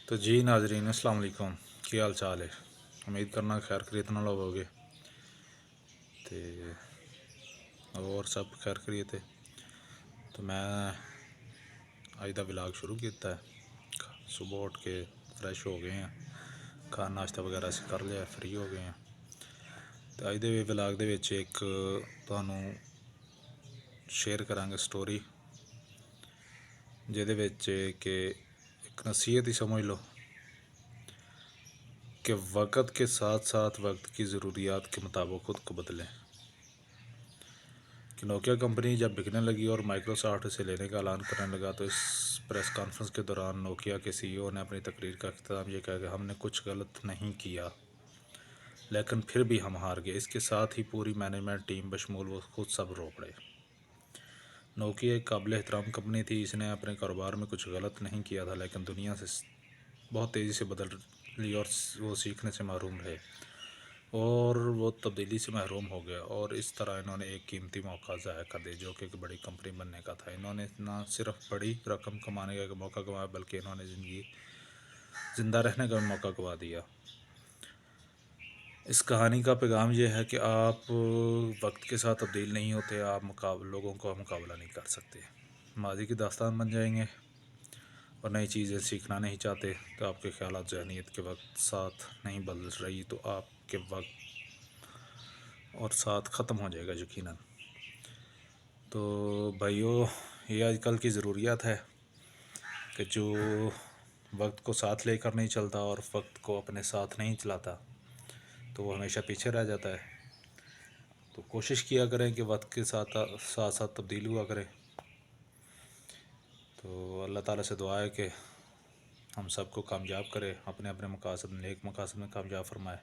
تو جی ناظرین السلام علیکم، کی حال چال ہے؟ امید کرنا خیر خریت نال ہووگے تے اور سب خیر خریت ہے۔ تو میں اج دا ولاگ شروع کیتا ہے۔ صبح اٹھ کے فریش ہو گئے ہیں، کھانا ناشتہ وغیرہ سے کر لیا، فری ہو گئے ہیں۔ تو اج دے ولاگ دے وچ ایک تانوں شیئر کرانگے سٹوری، جہدے وچ کہ ایک نصیحت ہی سمجھ لو کہ وقت کے ساتھ ساتھ وقت کی ضروریات کے مطابق خود کو بدلیں۔ کہ نوکیا کمپنی جب بکنے لگی اور مائیکروسافٹ سے لینے کا اعلان کرنے لگا تو اس پریس کانفرنس کے دوران نوکیا کے سی ای او نے اپنی تقریر کا اختتام یہ کہا کہ ہم نے کچھ غلط نہیں کیا، لیکن پھر بھی ہم ہار گئے۔ اس کے ساتھ ہی پوری مینجمنٹ ٹیم بشمول وہ خود سب رو پڑے۔ نوکیا ایک قابل احترام کمپنی تھی، اس نے اپنے کاروبار میں کچھ غلط نہیں کیا تھا، لیکن دنیا سے بہت تیزی سے بدل لی اور وہ سیکھنے سے محروم رہے اور وہ تبدیلی سے محروم ہو گیا، اور اس طرح انہوں نے ایک قیمتی موقع ضائع کر دیا جو کہ ایک بڑی کمپنی بننے کا تھا۔ انہوں نے نہ صرف بڑی رقم کمانے کا موقع گنوایا بلکہ انہوں نے زندہ رہنے کا موقع گنوا دیا۔ اس کہانی کا پیغام یہ ہے کہ آپ وقت کے ساتھ تبدیل نہیں ہوتے، آپ لوگوں کا مقابلہ نہیں کر سکتے، ماضی کی داستان بن جائیں گے اور نئی چیزیں سیکھنا نہیں چاہتے تو آپ کے خیالات ذہنیت کے وقت ساتھ نہیں بدل رہی تو آپ کے وقت اور ساتھ ختم ہو جائے گا یقیناً۔ تو بھائیو، یہ آج کل کی ضروریات ہے کہ جو وقت کو ساتھ لے کر نہیں چلتا اور وقت کو اپنے ساتھ نہیں چلاتا تو وہ ہمیشہ پیچھے رہ جاتا ہے۔ تو کوشش کیا کریں کہ وقت کے ساتھ ساتھ تبدیل ہوا کرے۔ تو اللہ تعالیٰ سے دعا ہے کہ ہم سب کو کامیاب کرے، اپنے اپنے مقاصد نیک مقاصد میں کامیاب فرمائے۔